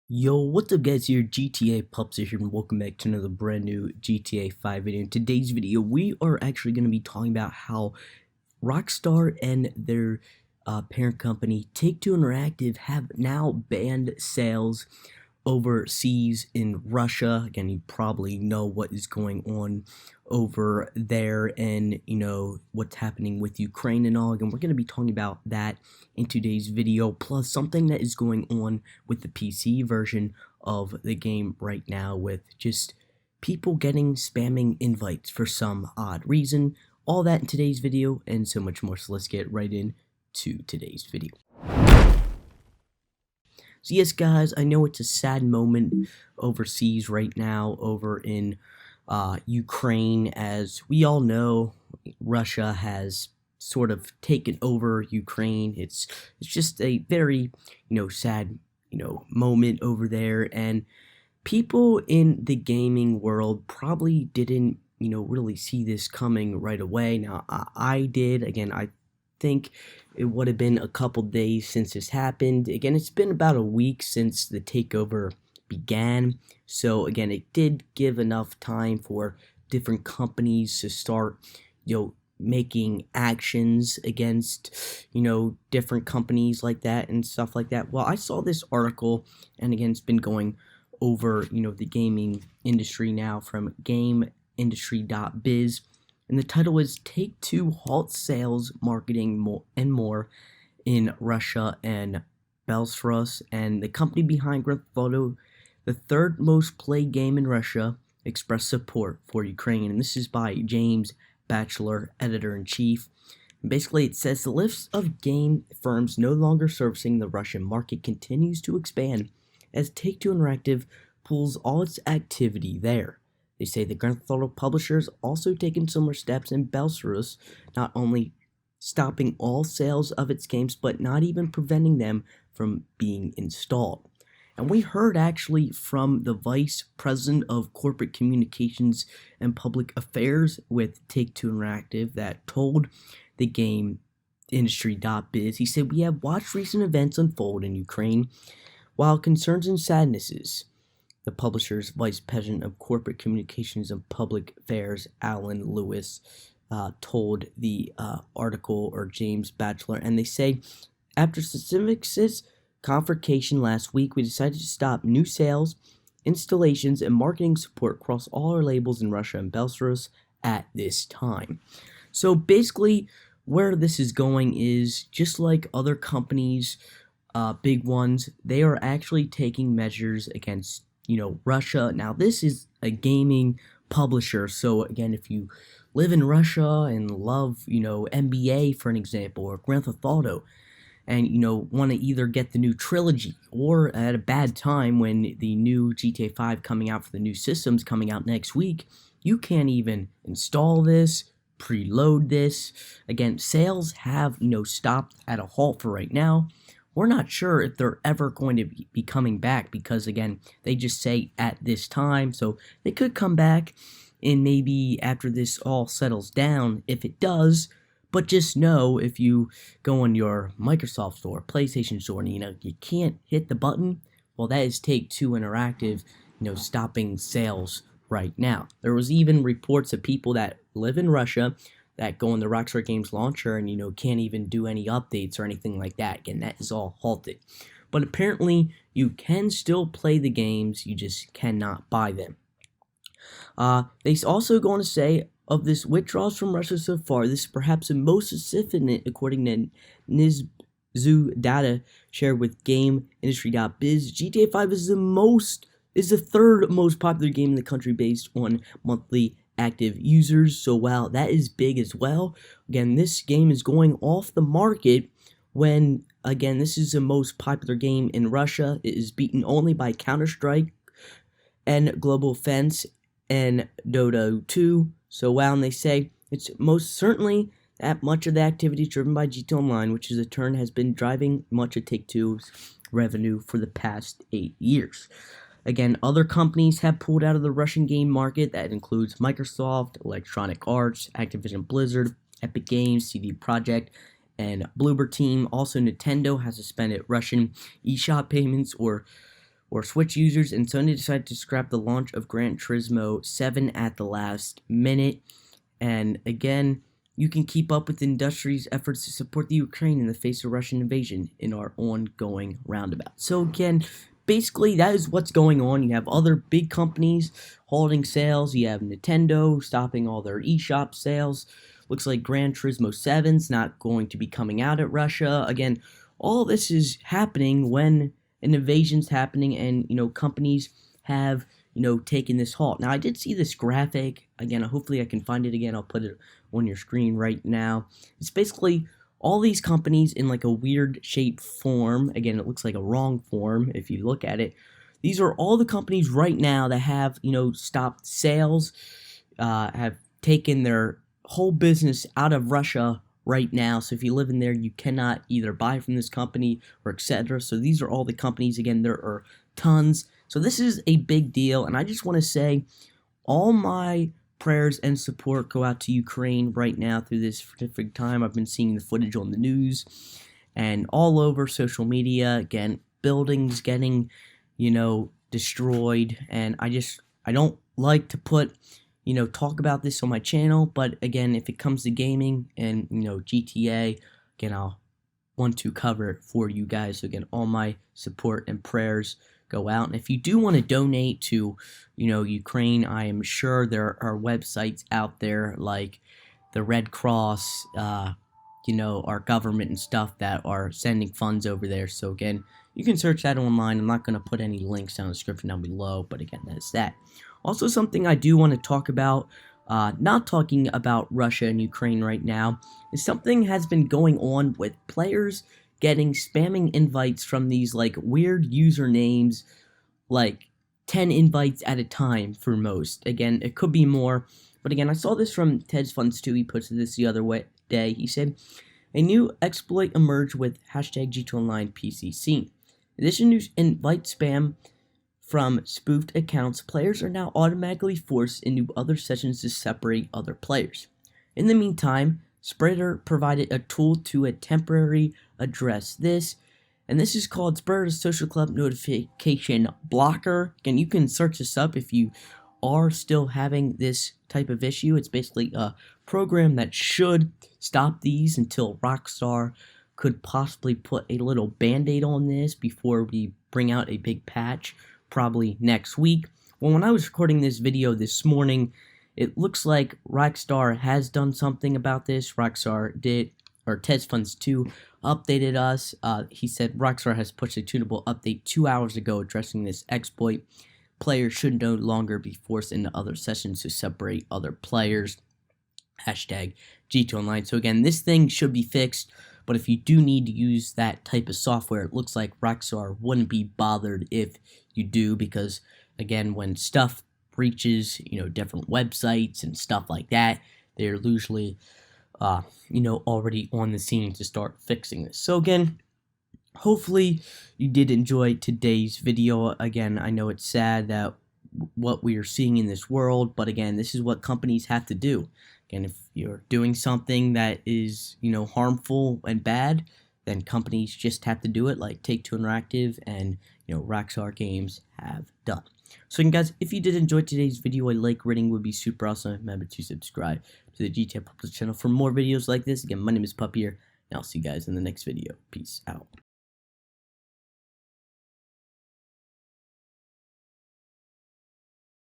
Yo, what's up guys, here GTA Pups here and welcome back to another brand new GTA 5 video. In today's video, we are actually going to be talking about how Rockstar and their parent company, Take-Two Interactive, have now banned sales overseas in Russia. Again, you probably know what is going on over there and what's happening with Ukraine and all. And we're going to be talking about that in today's video, plus something that is going on with the PC version of the game right now with just people getting spamming invites for some odd reason. All that in today's video and so much more. So let's get right into today's video. So yes, guys, I know it's a sad moment overseas right now over in Ukraine. As we all know, Russia has sort of taken over Ukraine. It's just a very, sad, moment over there. And people in the gaming world probably didn't, really see this coming right away. Now, I did. Again, I think it would have been a couple days since this happened. Again, it's been about a week since the takeover began. So again, it did give enough time for different companies to start, making actions against, different companies like that and stuff like that. Well, I saw this article, and again, it's been going over, the gaming industry now from GameIndustry.biz. And the title is Take-Two Halts Sales, Marketing and More in Russia and Belarus. And the company behind Grand Theft Auto, the third most played game in Russia, expressed support for Ukraine. And this is by James Batchelor, editor-in-chief. And basically, it says the list of game firms no longer servicing the Russian market continues to expand as Take-Two Interactive pulls all its activity there. They say the Grand Theft Auto publishers also taken similar steps in Belarus, not only stopping all sales of its games, but not even preventing them from being installed. And we heard actually from the Vice President of Corporate Communications and Public Affairs with Take-Two Interactive that told the Game Industry.biz, he said, "We have watched recent events unfold in Ukraine. While concerns and sadnesses," the publisher's vice president of corporate communications and public affairs, Alan Lewis, told the article, or James Batchelor, and they say, "After Systemix's confrontation last week, we decided to stop new sales, installations, and marketing support across all our labels in Russia and Belarus at this time." So basically, where this is going is just like other companies, big ones, they are actually taking measures against Russia. Now, this is a gaming publisher, so again, if you live in Russia and love, NBA, for an example, or Grand Theft Auto, and, want to either get the new trilogy, or at a bad time when the new GTA 5 coming out for the new systems coming out next week, you can't even install this, preload this. Again, sales have, stopped at a halt for right now. We're not sure if they're ever going to be coming back because, again, they just say at this time. So they could come back and maybe after this all settles down, if it does. But just know, if you go on your Microsoft store, PlayStation store, and you can't hit the button, well, that is Take-Two Interactive, stopping sales right now. There was even reports of people that live in Russia that go on the ROCKSTAR Games launcher and, can't even do any updates or anything like that. Again, that is all halted. But apparently, you can still play the games, you just cannot buy them. They also go on to say, of this withdrawals from Russia so far, this is perhaps the most significant, according to Nizzu data shared with GameIndustry.biz. GTA 5 is the third most popular game in the country based on monthly active users. So wow, that is big as well. Again, this game is going off the market when, again, this is the most popular game in Russia. It is beaten only by Counter-Strike and Global Offense and Dota 2. So wow, and they say it's most certainly that much of the activity is driven by GTA Online, which is in turn has been driving much of Take-Two's revenue for the past 8 years. Again, other companies have pulled out of the Russian game market. That includes Microsoft, Electronic Arts, Activision Blizzard, Epic Games, CD Projekt, and Bloober Team. Also, Nintendo has suspended Russian eShop payments, or or Switch users, and Sony decided to scrap the launch of Gran Turismo 7 at the last minute. And again, you can keep up with the industry's efforts to support the Ukraine in the face of Russian invasion in our ongoing roundabout. So again, basically that is what's going on. You have other big companies halting sales. You have Nintendo stopping all their eShop sales. Looks like Gran Turismo 7's not going to be coming out at Russia. Again, all this is happening when an invasion's happening, and companies have taken this halt. Now I did see this graphic again. Hopefully I can find it again. I'll put it on your screen right now. It's basically all these companies in like a weird shaped form. Again, it looks like a wrong form if you look at it. These are all the companies right now that have stopped sales, have taken their whole business out of Russia right now. So if you live in there, you cannot either buy from this company or etc. So these are all the companies. Again, there are tons. So this is a big deal, and I just want to say all my prayers and support go out to Ukraine right now through this horrific time. I've been seeing the footage on the news and all over social media. Again, buildings getting destroyed, and I don't like to put talk about this on my channel, but again, if it comes to gaming and GTA, again, I'll want to cover it for you guys. So again, all my support and prayers go out. And if you do want to donate to Ukraine, I am sure there are websites out there like the Red Cross, our government and stuff that are sending funds over there. So again, you can search that online. I'm not going to put any links down in the description down below, but again, that's that. Also, something I do want to talk about, not talking about Russia and Ukraine right now, is something has been going on with players getting spamming invites from these like weird usernames, like 10 invites at a time for most. Again, it could be more, but again, I saw this from Ted's Funds too. He posted this the other day. He said, a new exploit emerged with hashtag G2 Online PC scene. In addition to invite spam from spoofed accounts, players are now automatically forced into other sessions to separate other players. In the meantime, Spreader provided a tool to temporarily address this, and this is called Spreader Social Club Notification Blocker. Again, you can search this up if you are still having this type of issue. It's basically a program that should stop these until ROCKSTAR could possibly put a little band-aid on this before we bring out a big patch, probably next week. Well, when I was recording this video this morning, it looks like ROCKSTAR has done something about this. ROCKSTAR did, or Ted's Funds 2 updated us. He said ROCKSTAR has pushed a tunable update 2 hours ago addressing this exploit. Players should no longer be forced into other sessions to separate other players. Hashtag G2 Online. So again, this thing should be fixed, but if you do need to use that type of software, it looks like ROCKSTAR wouldn't be bothered if you do, because again, when stuff reaches different websites and stuff like that, they're usually already on the scene to start fixing this. So again, hopefully you did enjoy today's video. Again, I know it's sad that what we are seeing in this world, but again, this is what companies have to do. Again, if you're doing something that is harmful and bad, then companies just have to do it, like Take-Two Interactive and ROCKSTAR Games have done. So again, guys, if you did enjoy today's video, a like rating would be super awesome. Remember to subscribe to the GTA Pup channel for more videos like this. Again, my name is Pup here, and I'll see you guys in the next video. Peace out.